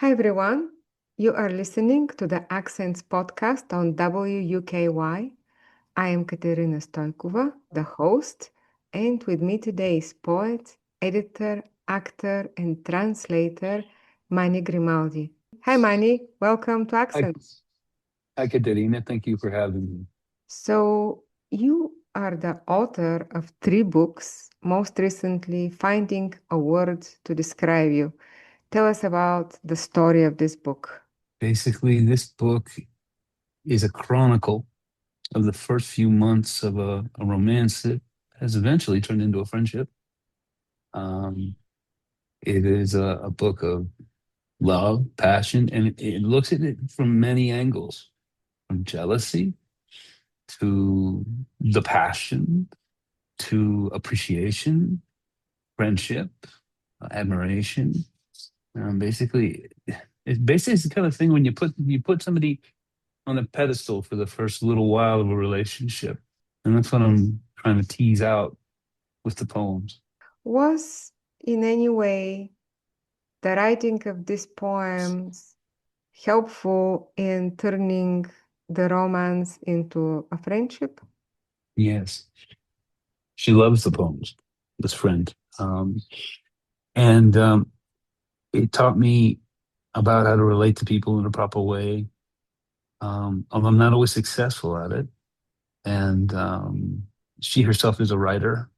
Hi everyone, you are listening to the Accents podcast on WUKY. I am Katerina Stoykova, the host, and with me today is poet, editor, actor, and translator Manny Grimaldi. Hi Manny, welcome to Hi, Accents. hi, Katerina. Thank you for having me. So, you are the author of three books, most recently, Finding a Word to Describe You. Tell us about the story of this book. Basically, this book is a chronicle of the first few months of a romance that has eventually turned into a friendship. Um, it is a book of love, passion, and it looks at it from many angles, from jealousy to the passion to appreciation, friendship, admiration. Basically, it's the kind of thing when you put somebody on a pedestal for the first little while of a relationship. And that's what I'm trying to tease out with the poems. Was in any way the writing of these poems helpful in turning the romance into a friendship? Yes, she loves the poems, this friend. And it taught me about how to relate to people in a proper way. I'm not always successful at it. And she herself is a writer,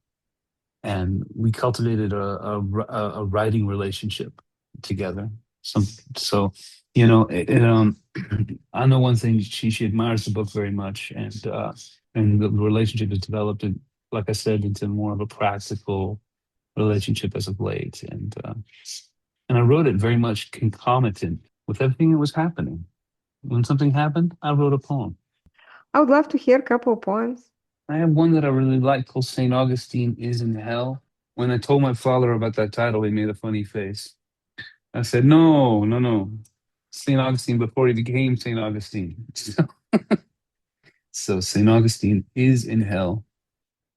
and we cultivated a writing relationship together. Some so I know one thing, she admires the book very much, and the relationship has developed, like I said, into more of a practical relationship as of late. And I wrote it very much concomitant with everything that was happening. When something happened, I wrote a poem. I would love to hear a couple of poems. I have one that I really like called St. Augustine is in Hell. When I told my father about that title, he made a funny face. I said, no, no, no. St. Augustine before he became St. Augustine. So St. Augustine is in hell.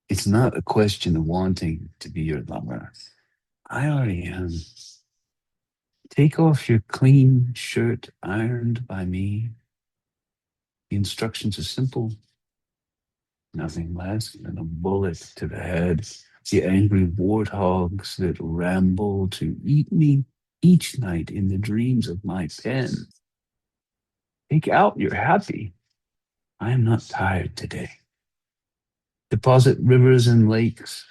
It's not a question of wanting to be your lover. I already am. Take off your clean shirt ironed by me. The instructions are simple, nothing less than a bullet to the head. The angry warthogs that ramble to eat me each night in the dreams of my pen. Take out your happy. I am not tired today. Deposit rivers and lakes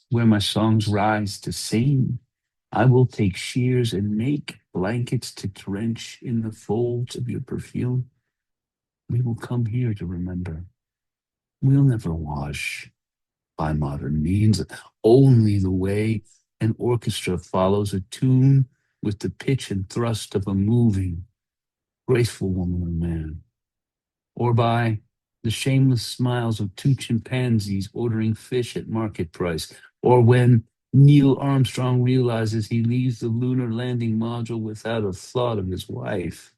where my songs rise to sing. I will take shears and make blankets to drench in the folds of your perfume. We will come here to remember. We'll never wash by modern means, only the way an orchestra follows a tune with the pitch and thrust of a moving, graceful woman or man, or by the shameless smiles of two chimpanzees ordering fish at market price, or when Neil Armstrong realizes he leaves the lunar landing module without a thought of his wife.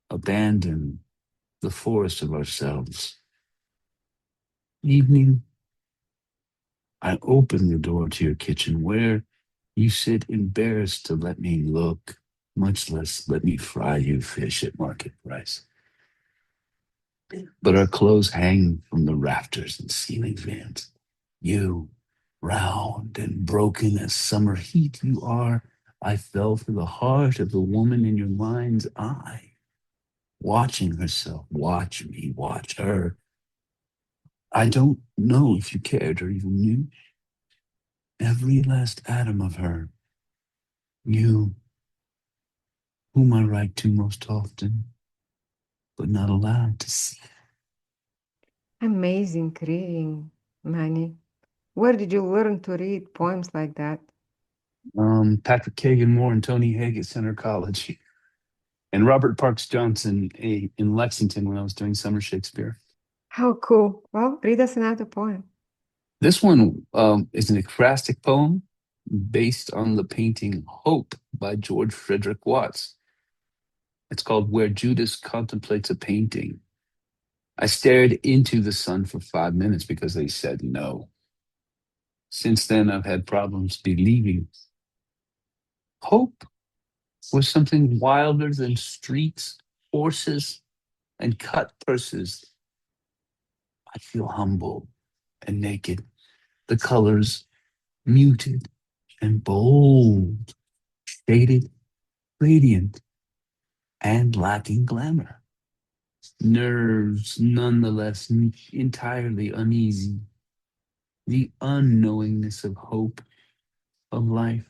Abandon the forest of ourselves. Evening, I open the door to your kitchen where you sit embarrassed to let me look, much less let me fry you fish at market price. But our clothes hang from the rafters and ceiling fans. You, round and broken as summer heat you are, I fell for the heart of the woman in your mind's eye, watching herself, watch me, watch her. I don't know if you cared or even knew every last atom of her. You, whom I write to most often, but not allowed to see. Amazing reading, Manny. Where did you learn to read poems like that? Patrick Kagan Moore and Tony Haig at Center College, and Robert Parks Johnson in Lexington when I was doing summer Shakespeare. How cool. Well, read us another poem. This one is an ekphrastic poem based on the painting Hope by George Frederick Watts. It's called Where Judas Contemplates a Painting. I stared into the sun for 5 minutes because they said no. Since then, I've had problems believing. Hope was something wilder than streets, horses, and cut purses. I feel humble and naked, the colors muted and bold, shaded, radiant, and lacking glamour. Nerves nonetheless entirely uneasy, the unknowingness of hope, of life.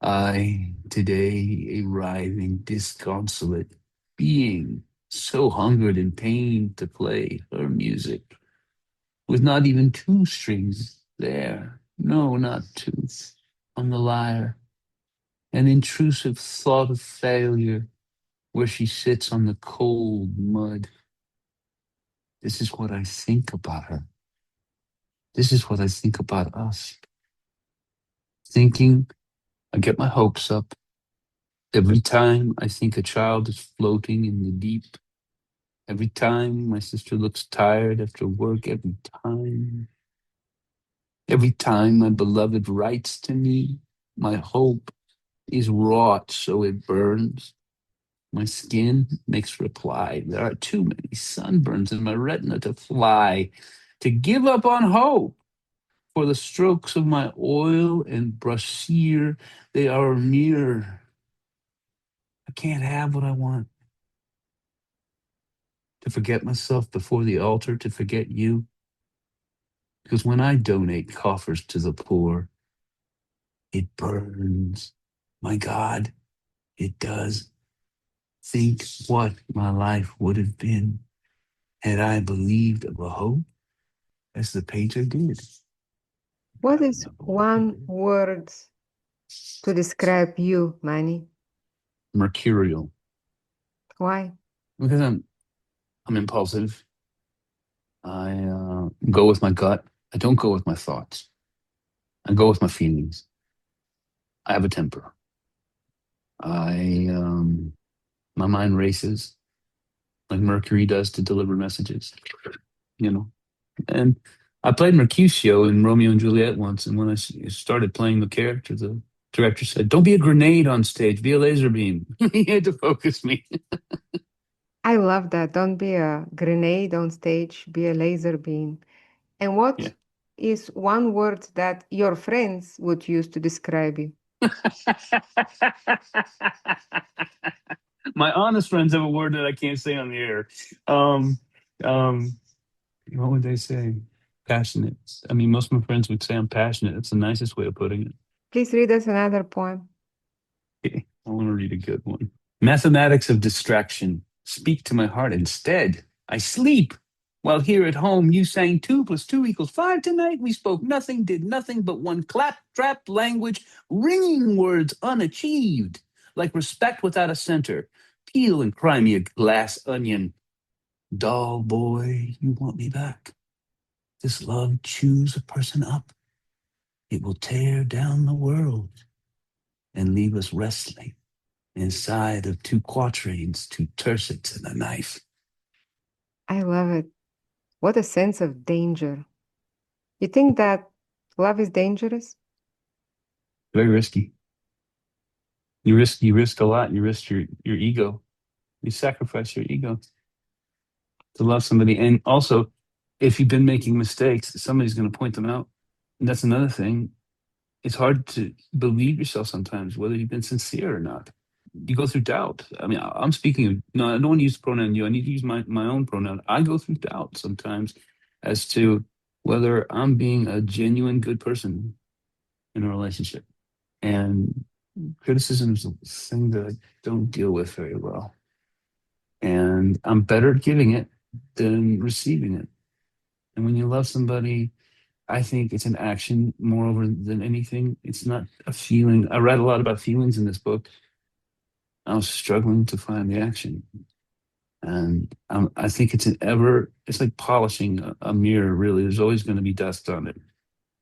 I, today, a writhing, disconsolate being, so hungered and pained to play her music, with not even two strings there, no, not two, on the lyre, an intrusive thought of failure where she sits on the cold mud. This is what I think about her. This is what I think about us. Thinking, I get my hopes up. Every time I think a child is floating in the deep, every time my sister looks tired after work, every time my beloved writes to me, my hope is wrought so it burns. My skin makes reply. There are too many sunburns in my retina to fly, to give up on hope. For the strokes of my oil and brasier, they are a mirror. I can't have what I want. To forget myself before the altar, to forget you. Because when I donate coffers to the poor, it burns. My God, it does. Think what my life would have been had I believed of a hope as the painter did. What Gotta is remember what he one did. word to describe you, Manny? Mercurial. Why? Because I'm impulsive. I go with my gut. I don't go with my thoughts. I go with my feelings. I have a temper. I my mind races like Mercury does to deliver messages. You know, and I played Mercutio in Romeo and Juliet once, and when started playing the character, the director said, "Don't be a grenade on stage. Be a laser beam." He had to focus me. I love that. Don't be a grenade on stage, be a laser beam. And what Yeah. is one word that your friends would use to describe you? My honest friends have a word that I can't say on the air. Um, um, what would they say? Passionate. I mean, most of my friends would say I'm passionate. That's the nicest way of putting it. Please read us another poem. Okay, I want to read a good one. Mathematics of distraction. Speak to my heart instead. I sleep. While here at home, you sang 2 + 2 = 5 tonight. We spoke nothing, did nothing but one clap-trap language, ringing words unachieved, like respect without a center. Peel and cry me a glass onion. Doll boy, you want me back. This love chews a person up. It will tear down the world and leave us wrestling inside of two quatrains, two tercets, and a knife. I love it. What a sense of danger. You think that love is dangerous? Very risky. You risk a lot. You risk your ego. You sacrifice your ego to love somebody. And also, if you've been making mistakes, somebody's going to point them out. And that's another thing. It's hard to believe yourself sometimes, whether you've been sincere or not. You go through doubt. I mean, I'm speaking of, no, I don't want to use the pronoun you. I need to use my own pronoun. I go through doubt sometimes as to whether I'm being a genuine good person in a relationship. And criticism is a thing that I don't deal with very well. And I'm better at giving it than receiving it. And when you love somebody, I think it's an action moreover than anything. It's not a feeling. I read a lot about feelings in this book. I was struggling to find the action. And I think it's like polishing a mirror, really. There's always going to be dust on it.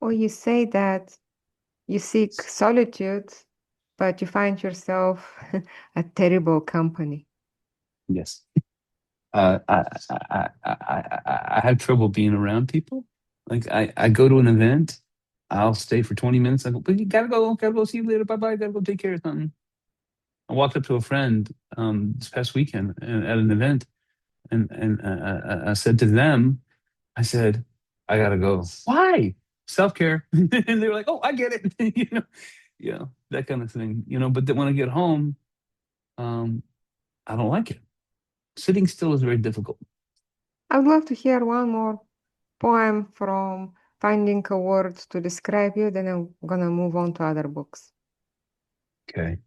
Or you say that you seek solitude, but you find yourself a terrible company. Yes. I have trouble being around people. Like I go to an event, I'll stay for 20 minutes. I go, but you gotta go see you later. Bye bye. Gotta go take care of something. I walked up to a friend this past weekend at an event, and I said to them, I said, I gotta go. Why? Self care. And they were like, Oh, I get it. That kind of thing. But then when I get home, um, I don't like it. Sitting still is very difficult. I would love to hear one more poem from finding a word to describe you, then I'm gonna move on to other books. Okay.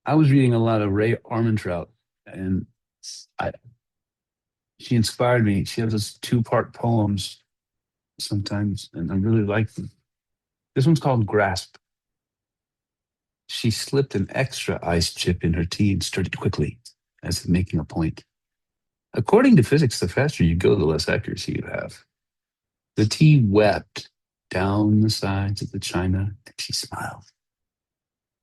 I was reading a lot of Ray Armantrout, and I, she inspired me. She has those two-part poems sometimes, and I really like them. This one's called Grasp. She slipped an extra ice chip in her tea and stirred it quickly, as if making a point. According to physics, the faster you go, the less accuracy you have. The tea wept down the sides of the china, and she smiled.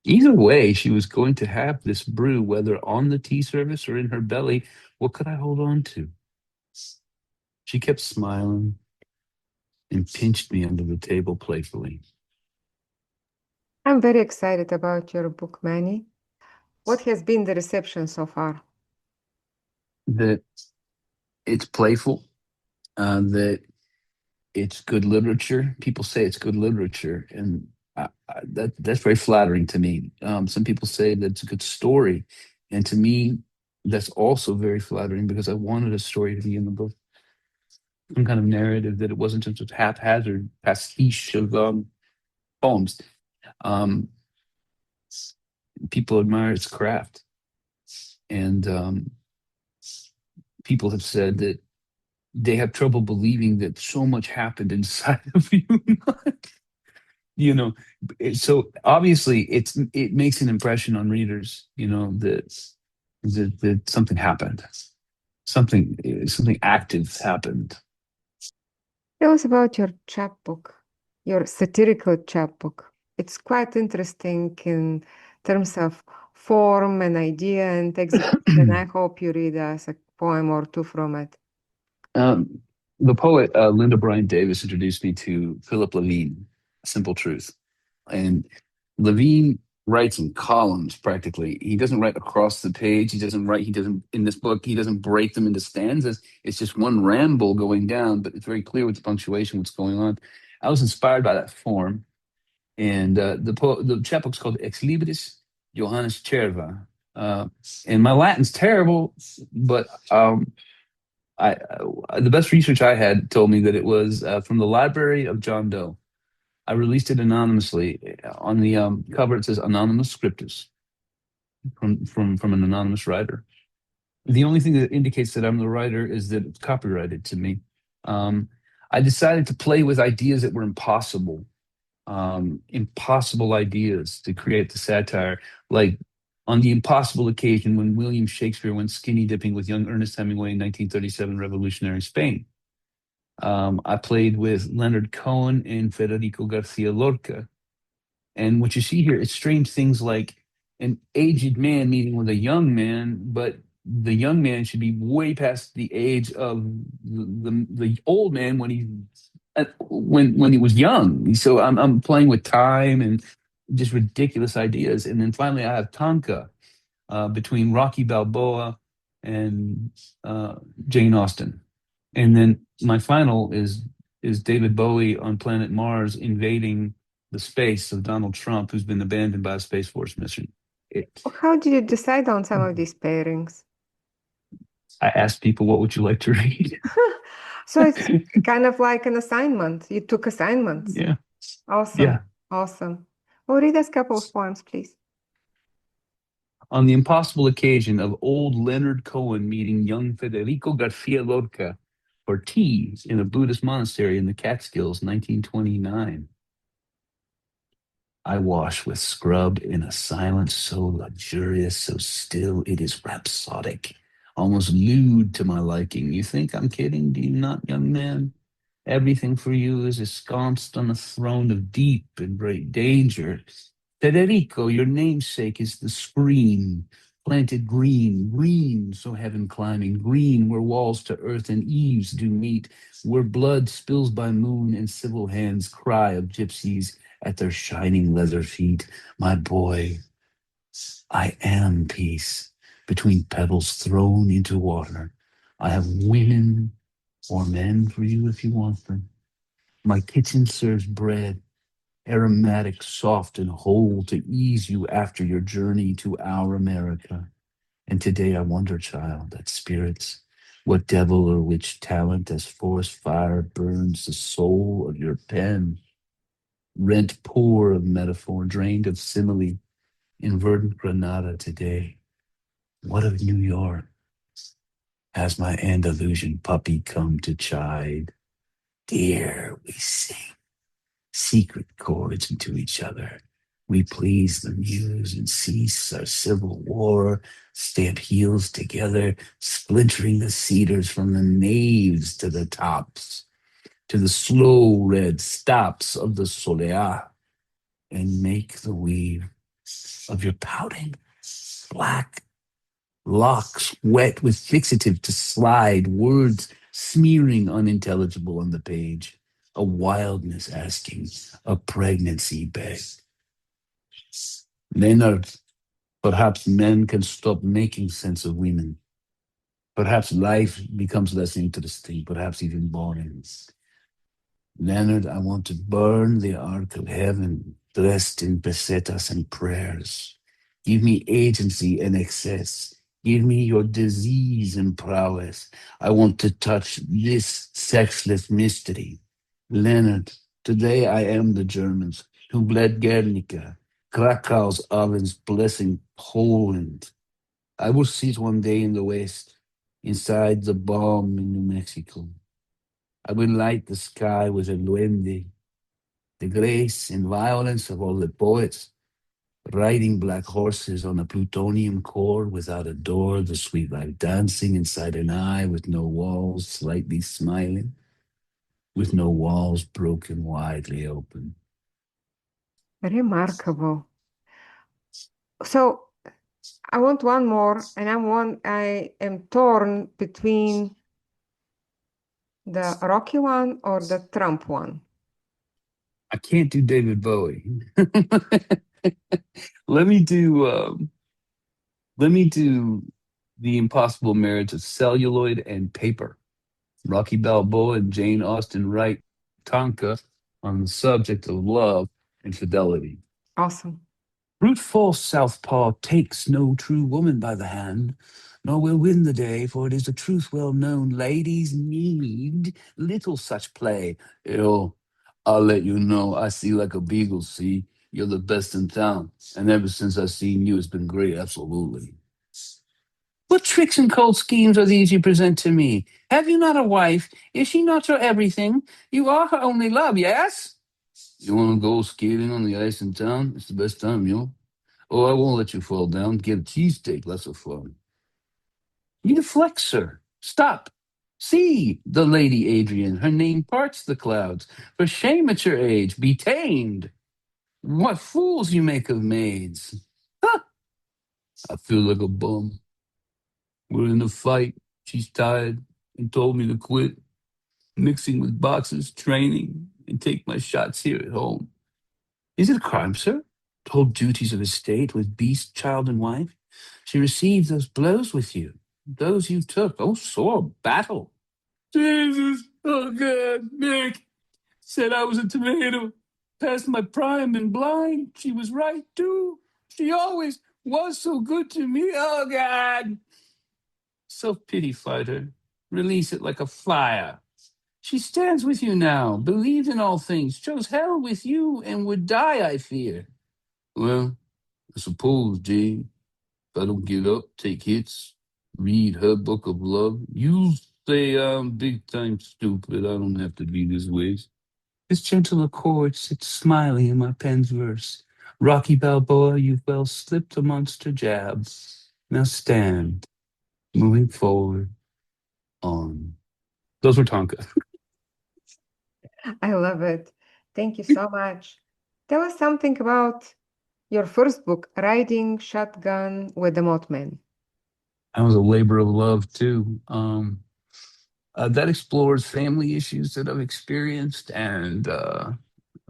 Either way, she was going to have this brew, whether on the tea service or in her belly. What could I hold on to? She kept smiling and pinched me under the table playfully. I'm very excited about your book, Manny. What has been the reception so far? That it's playful, that it's good literature. People say it's good literature, and that's very flattering to me. Some people say that it's a good story, and to me, that's also very flattering because I wanted a story to be in the book, some kind of narrative, that it wasn't just a haphazard pastiche of poems. Um, People admire its craft, and people have said that they have trouble believing that so much happened inside of you. you know so obviously it makes an impression on readers, that something happened, something active happened. Tell us about your chapbook, your satirical chapbook. It's quite interesting in terms of form and idea and execution. I hope you read us a poem or two from it. um, the poet Linda Bryant Davis introduced me to Philip Levine, Simple Truth. And Levine writes in columns practically. He doesn't write across the page. He doesn't, in this book, he doesn't break them into stanzas. It's just one ramble going down, but it's very clear with the punctuation, what's going on. I was inspired by that form. And the chapbook's called Ex Libris Johannes Cerva. Uh, and my Latin's terrible, but the best research I had told me that it was from the library of John Doe. I released it anonymously. On the cover, it says "Anonymous Scriptus" from an anonymous writer. The only thing that indicates that I'm the writer is that it's copyrighted to me. Um, I decided to play with ideas that were impossible ideas to create the satire, like on the impossible occasion when William Shakespeare went skinny dipping with young Ernest Hemingway in 1937 revolutionary Spain. I played with Leonard Cohen and Federico Garcia Lorca. And what you see here is strange things like an aged man meeting with a young man, but the young man should be way past the age of the old man when he was young. So I'm playing with time and just ridiculous ideas. And then finally, I have Tonka between Rocky Balboa and uh, Jane Austen. And then my final is David Bowie on planet Mars invading the space of Donald Trump, who's been abandoned by a Space Force mission. It, How did you decide on some of these pairings? I asked people, what would you like to read? So it's kind of like an assignment. You took assignments. Yeah, Awesome. yeah. Awesome. Well, read us a couple of poems, please. On the impossible occasion of old Leonard Cohen meeting young Federico Garcia Lorca for tea in a Buddhist monastery in the Catskills, 1929. I wash with scrub in a silence so luxurious, so still it is rhapsodic, almost lewd to my liking. You think I'm kidding, do you not, young man? Everything for you is ensconced on a throne of deep and great danger. Federico, your namesake, is the screen, planted green, green, so heaven climbing, green, where walls to earth and eaves do meet, where blood spills by moon and civil hands cry of gypsies at their shining leather feet. My boy, I am peace between pebbles thrown into water. I have women or men for you if you want them. My kitchen serves bread, aromatic, soft, and whole to ease you after your journey to our America. And today I wonder, child, at spirits, what devil or which talent as forest fire burns the soul of your pen, rent poor of metaphor, drained of simile, in verdant Granada today. What of New York? Has my Andalusian puppy come to chide? Dear, we sing secret chords into each other. We please the muse and cease our civil war, stamp heels together, splintering the cedars from the naves to the tops, to the slow red stops of the Soleá, and make the weave of your pouting black locks wet with fixative to slide, words smearing unintelligible on the page, a wildness asking, a pregnancy begged. Leonard, perhaps men can stop making sense of women. Perhaps life becomes less interesting, perhaps even boring. Leonard, I want to burn the ark of heaven, dressed in pesetas and prayers. Give me agency and excess. Give me your disease and prowess. I want to touch this sexless mystery. Leonard, today I am the Germans who bled Guernica, Krakow's ovens blessing Poland. I will sit one day in the West, inside the bomb in New Mexico. I will light the sky with a duende, the grace and violence of all the poets, riding black horses on a plutonium core without a door, the sweet life dancing inside an eye with no walls, slightly smiling, with no walls broken widely open. Remarkable. So I want one more, and I am torn between the Rocky one or the Trump one. I can't do David Bowie. let me do let me do the impossible marriage of celluloid and paper. Rocky Balboa and Jane Austen write Tonka on the subject of love and fidelity. Awesome. Brute force southpaw takes no true woman by the hand, nor will win the day, for it is a truth well known. Ladies need little such play. Yo, I'll let you know, I see like a beagle, see? You're the best in town. And ever since I seen you, it's been great, absolutely. What tricks and cold schemes are these you present to me? Have you not a wife? Is she not your everything? You are her only love, yes? You want to go skating on the ice in town? It's the best time, yo. Oh, I won't let you fall down. Get a cheesesteak, lots of fun. You deflect, sir. Stop. See the Lady Adrian. Her name parts the clouds. For shame at your age. Be tamed. What fools you make of maids. Ha! I feel like a bum. We're in a fight. She's tired and told me to quit mixing with boxers, training, and take my shots here at home. Is it a crime, sir, to hold duties of estate with beast, child, and wife? She received those blows with you, those you took. Oh, sore battle. Jesus, oh God, Nick said I was a tomato, past my prime and blind. She was right, too. She always was so good to me. Oh, God. Self pity, fighter. Release it like a fire. She stands with you now, believes in all things, chose hell with you, and would die, I fear. Well, I suppose, Jane, if I don't get up, take hits, read her book of love, you say I'm big time stupid. I don't have to be this way. This gentle accord sits smiling in my pen's verse. Rocky Balboa, you've well slipped a monster jab. Now stand, moving forward, on. Those were Tonka. I love it. Thank you so much. Tell us something about your first book, Riding Shotgun with the Mothman. That was a labor of love too. That explores family issues that I've experienced, and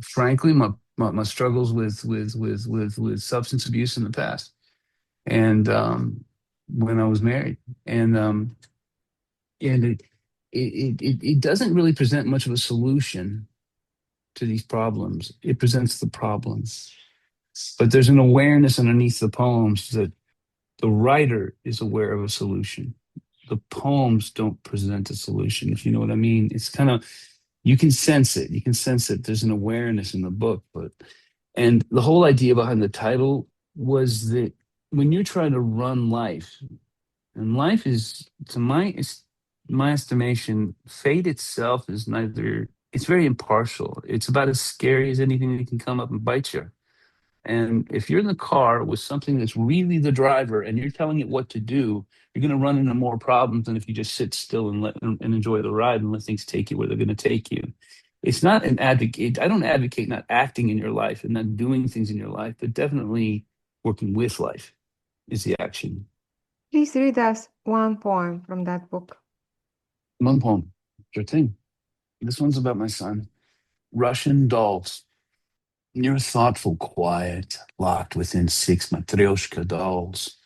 frankly, my struggles with substance abuse in the past. and when I was married, and it doesn't really present much of a solution to these problems. It presents the problems, but there's an awareness underneath the poems that the writer is aware of a solution. The poems don't present a solution, if you know what I mean. It's kind of, you can sense it. You can sense that there's an awareness in the book, but and the whole idea behind the title was that when you're trying to run life, and life is, to my estimation, fate itself is neither. It's very impartial. It's about as scary as anything that can come up and bite you. And if you're in the car with something that's really the driver and you're telling it what to do, you're going to run into more problems than if you just sit still and enjoy the ride and let things take you where they're going to take you. It's not an advocate. I don't advocate not acting in your life and not doing things in your life, but definitely working with life is the action. Please read us one poem from that book. One poem, sure thing. This one's about my son. Russian dolls. You're thoughtful, quiet, locked within six matryoshka dolls.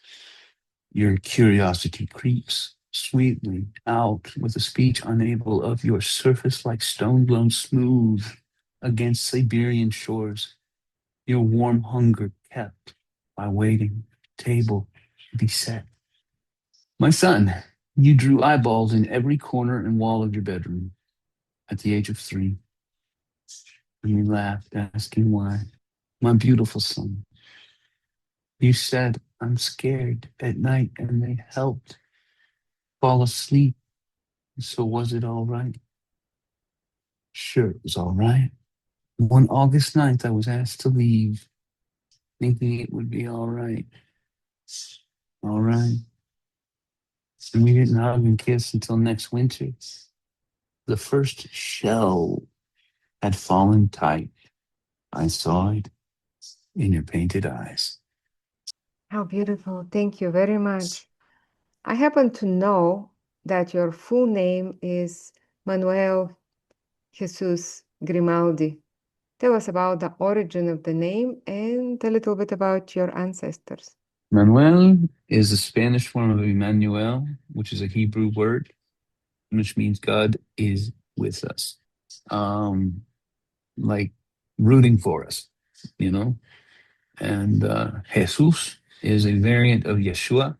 Your curiosity creeps sweetly out with a speech unable of your surface like stone blown smooth against Siberian shores. Your warm hunger kept by waiting, table beset. My son, you drew eyeballs in every corner and wall of your bedroom at the age of 3, and you laughed, asking why. My beautiful son, you said, I'm scared at night, and they helped fall asleep. So was it all right? Sure, it was all right. One August 9th, I was asked to leave, thinking it would be all right. All right. And we didn't hug and kiss until next winter. The first shell had fallen tight. I saw it in your painted eyes. How beautiful. Thank you very much. I happen to know that your full name is Manuel Jesus Grimaldi. Tell us about the origin of the name and a little bit about your ancestors. Manuel is a Spanish form of Emmanuel, which is a Hebrew word, which means God is with us. Um, like rooting for us, you know? And Jesus is a variant of Yeshua.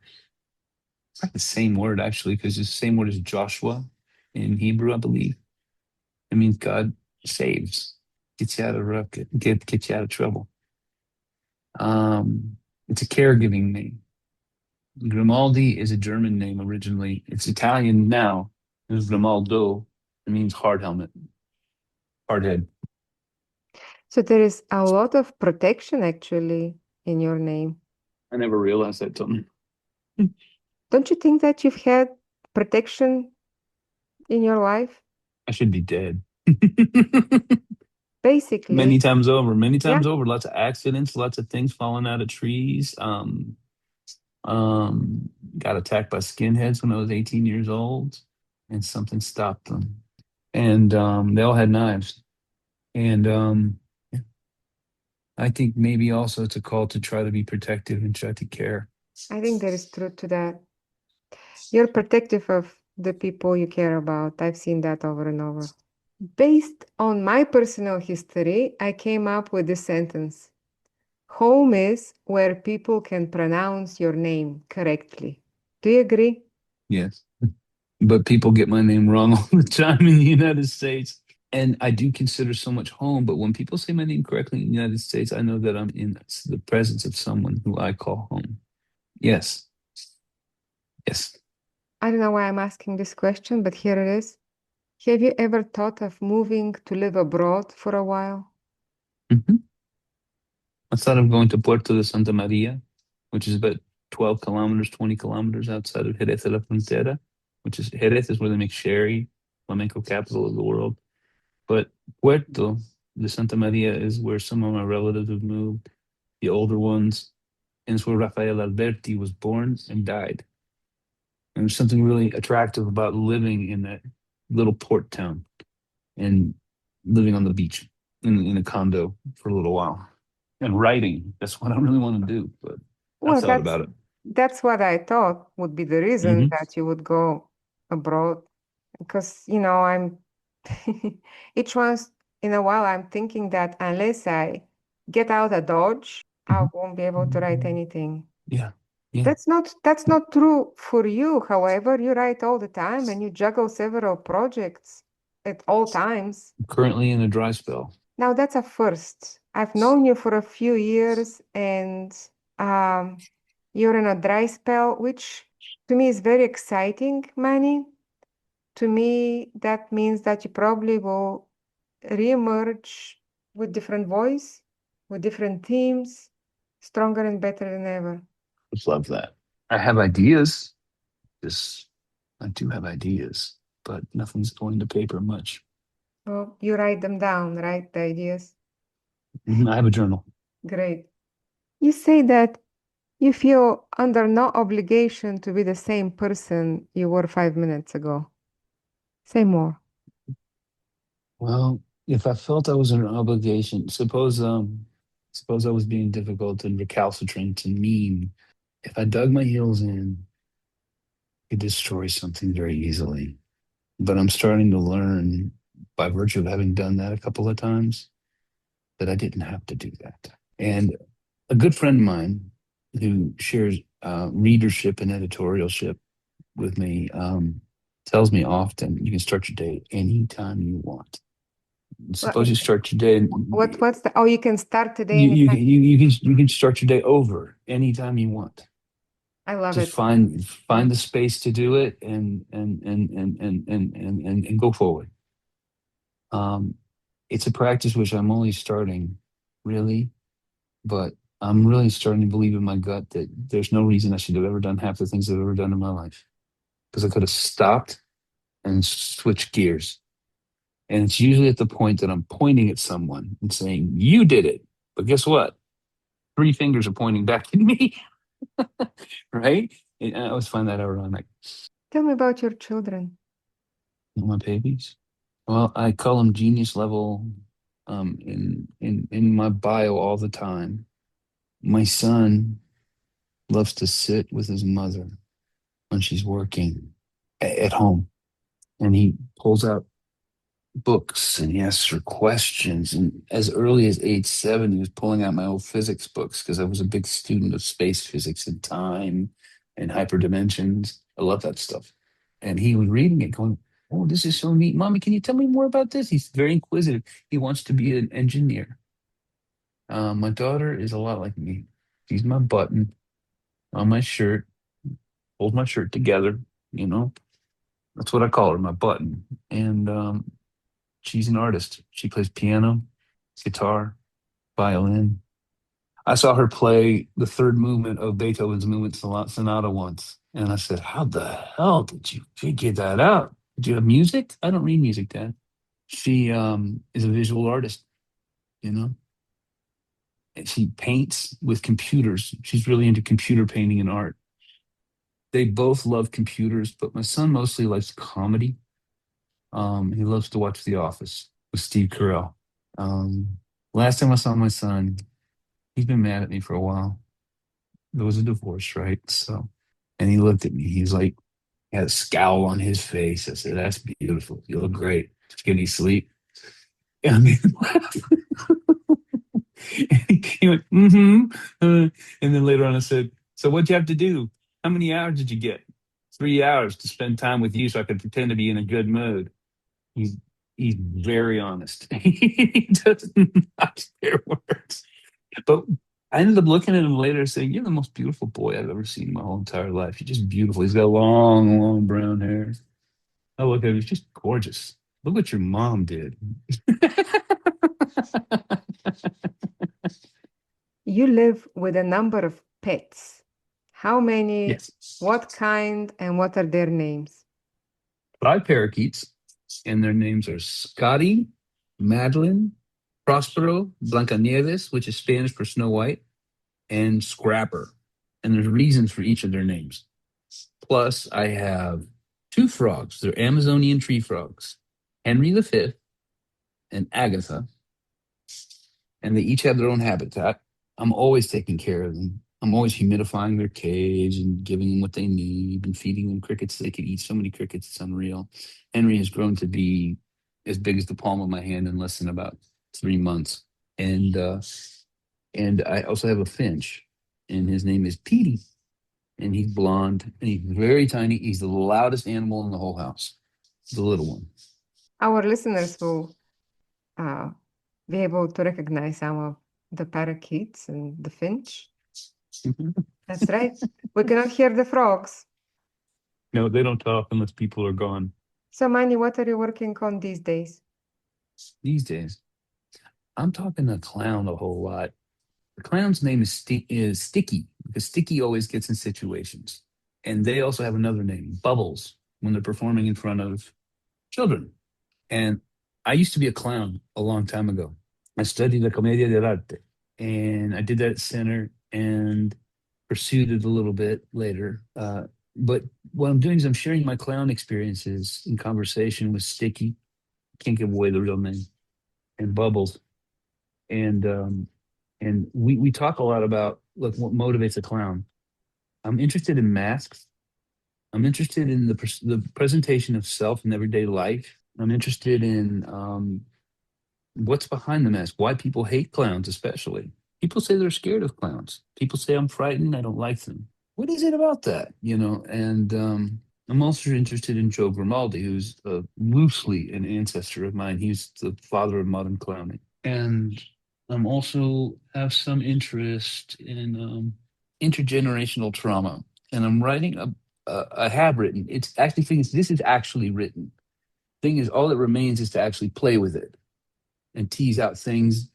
It's like the same word actually, because it's the same word as Joshua in Hebrew, I believe. It means God saves, gets you out of gets you out of trouble. It's a caregiving name. Grimaldi is a German name originally. It's Italian now. It's Grimaldo. It means hard helmet, hard head. So there is a lot of protection actually in your name. I never realized that till now. Don't you think that you've had protection in your life? I should be dead. Many Basically, times over, many yeah, times over, lots of accidents, lots of things falling out of trees. Got attacked by skinheads when I was 18 years old, and something stopped them. And they all had knives. And I think maybe also it's a call to try to be protective and try to care. I think there is truth to that. You're protective of the people you care about. I've seen that over and over. Based on my personal history, I came up with this sentence. Home is where people can pronounce your name correctly. Do you agree? Yes. But people get my name wrong all the time in the United States. And I do consider so much home. But when people say my name correctly in the United States, I know that I'm in the presence of someone who I call home. Yes. Yes. I don't know why I'm asking this question, but here it is. Have you ever thought of moving to live abroad for a while? Mhm. I thought of going to Puerto de Santa Maria, which is about 12 kilometers, 20 kilometers outside of Jerez de la Frontera, which is Jerez is where they make sherry, flamenco capital of the world. But Puerto de Santa Maria is where some of my relatives have moved, the older ones, and it's where Rafael Alberti was born and died. And there's something really attractive about living in that little port town and living on the beach in a condo for a little while and writing. That's what I really want to do, but I've Well, thought that's about it. That's what I thought would be the reason Hmm. that you would go abroad. Because, I'm each once in a while I'm thinking that unless I get out a Dodge, I Hmm. won't be able to write anything. Yeah, yeah. That's not true for you. However, you write all the time and you juggle several projects at all times. Currently in a dry spell. Now that's a first. I've known you for a few years and um, you're in a dry spell, which to me is very exciting, Manny. To me, that means that you probably will reemerge with different voice, with different themes, stronger and better than ever. Just love that. I have ideas. Just I do have ideas, but nothing's going to paper much. Well, you write them down, right? The ideas. Mhm. I have a journal. Great. You say that you feel under no obligation to be the same person you were 5 minutes ago. Say more. Well, if I felt I was under an obligation, suppose I was being difficult and recalcitrant and mean. If I dug my heels in, I could destroy something very easily. But I'm starting to learn by virtue of having done that a couple of times that I didn't have to do that. And a good friend of mine who shares readership and editorialship with me tells me often you can start your day anytime you want. What, Suppose you start your day, what's the, oh, you can start today you you anytime. can you can start your day over anytime you want. I love Just it. find the space to do it and go forward. Um, it's a practice which I'm only starting, really, but I'm really starting to believe in my gut that there's no reason I should have ever done half the things I've ever done in my life because I could have stopped and switched gears. And it's usually at the point that I'm pointing at someone and saying, "You did it." But guess what? Three fingers are pointing back at me, right? And I always find that ironic. Tell me about your children. My babies. Well, I call them genius level in my bio all the time. My son loves to sit with his mother when she's working at home, and he pulls out books and he asks her questions. And as early as age 7, he was pulling out my old physics books because I was a big student of space physics and time and hyperdimensions. I love that stuff. And he was reading it, going, "Oh, this is so neat. Mommy, can you tell me more about this?" He's very inquisitive. He wants to be an engineer. My daughter is a lot like me. She's my button on my shirt, holds my shirt together, you know. That's what I call her, my button. And she's an artist. She plays piano, guitar, violin. I saw her play the third movement of Beethoven's Movement Sonata once, and I said, "How the hell did you figure that out? Did you have music?" "I don't read music, Dad." She is a visual artist, you know. And she paints with computers. She's really into computer painting and art. They both love computers, but my son mostly likes comedy. He loves to watch The Office with Steve Carell. Um, last time I saw my son, he's been mad at me for a while. There was a divorce, right? So, and he looked at me. He's like, had a scowl on his face. I said, "That's beautiful. You look great. Did you get any sleep?" And I made him laugh. He went, "Mm-hmm." And then later on, I said, "So what'd you have to do? How many hours did you get?" "3 hours to spend time with you so I could pretend to be in a good mood." He's he's very honest. He doesn't not spare words. But I ended up looking at him later saying, "You're the most beautiful boy I've ever seen in my whole entire life. You're just beautiful." He's got long, long brown hair. I look at him, he's just gorgeous. Look what your mom did. You live with a number of pets. How many, Yes. what kind, and what are their names? 5 parakeets, and their names are Scotty, Madeline, Prospero, Blancanieves, which is Spanish for Snow White, and Scrapper. And there's reasons for each of their names. Plus, I have two frogs. They're Amazonian tree frogs, Henry V and Agatha, and they each have their own habitat. I'm always taking care of them. I'm always humidifying their cage and giving them what they need and feeding them crickets. They could eat so many crickets, it's unreal. Henry has grown to be as big as the palm of my hand in less than about 3 months. And I also have a finch, and his name is Petey, and he's blonde and he's very tiny. He's the loudest animal in the whole house, the little one. Our listeners will uh, be able to recognize some of the parakeets and the finch. That's right. We cannot hear the frogs. No, they don't talk unless people are gone So, Manny, what are you working on these days? these days. I'm talking to clown a whole lot. The clown's name is Sticky because Sticky always gets in situations. And they also have another name, Bubbles, when they're performing in front of children. And I used to be a clown a long time ago. I studied la commedia dell'arte, and I did that at Center and pursued it a little bit later. But what I'm doing is I'm sharing my clown experiences in conversation with Sticky, can't give away the real name, and Bubbles, and we talk a lot about like what motivates a clown. I'm interested in masks. I'm interested in the presentation of self in everyday life. I'm interested in what's behind the mask, why people hate clowns, especially. People say they're scared of clowns. People say I'm frightened, I don't like them. What is it about that, you know? And I'm also interested in Joe Grimaldi, who's loosely an ancestor of mine. He's the father of modern clowning. And I'm also have some interest in intergenerational trauma. And I'm writing I have written. It's actually things. This is actually written. Thing is, all that remains is to actually play with it and tease out things,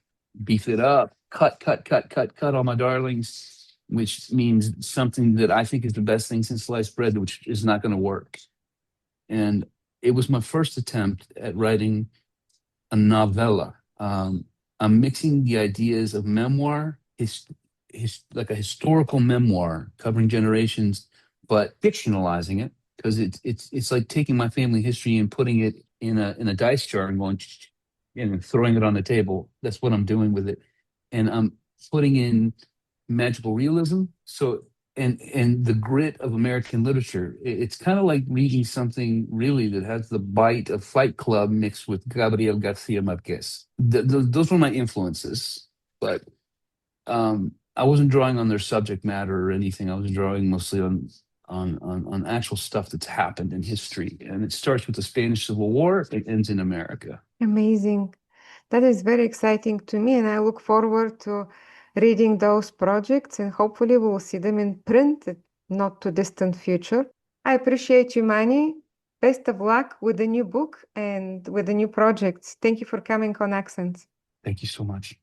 beef it up, cut all my darlings, which means something that I think is the best thing since sliced bread, which is not going to work. And it was my first attempt at writing a novella. I'm mixing the ideas of memoir, like a historical memoir covering generations, but fictionalizing it because it's like taking my family history and putting it in a dice jar and going and throwing it on the table. That's what I'm doing with it, and I'm putting in magical realism. So and the grit of American literature. It's kind of like reading something really that has the bite of Fight Club mixed with Gabriel Garcia Marquez. Those were my influences, but I wasn't drawing on their subject matter or anything. I was drawing mostly on actual stuff that's happened in history, and it starts with the Spanish Civil War. It ends in America. Amazing. That is very exciting to me, and I look forward to reading those projects, and hopefully we will see them in print in not too distant future. I appreciate you, Manny. Best of luck with the new book and with the new projects. Thank you for coming on Accents. Thank you so much.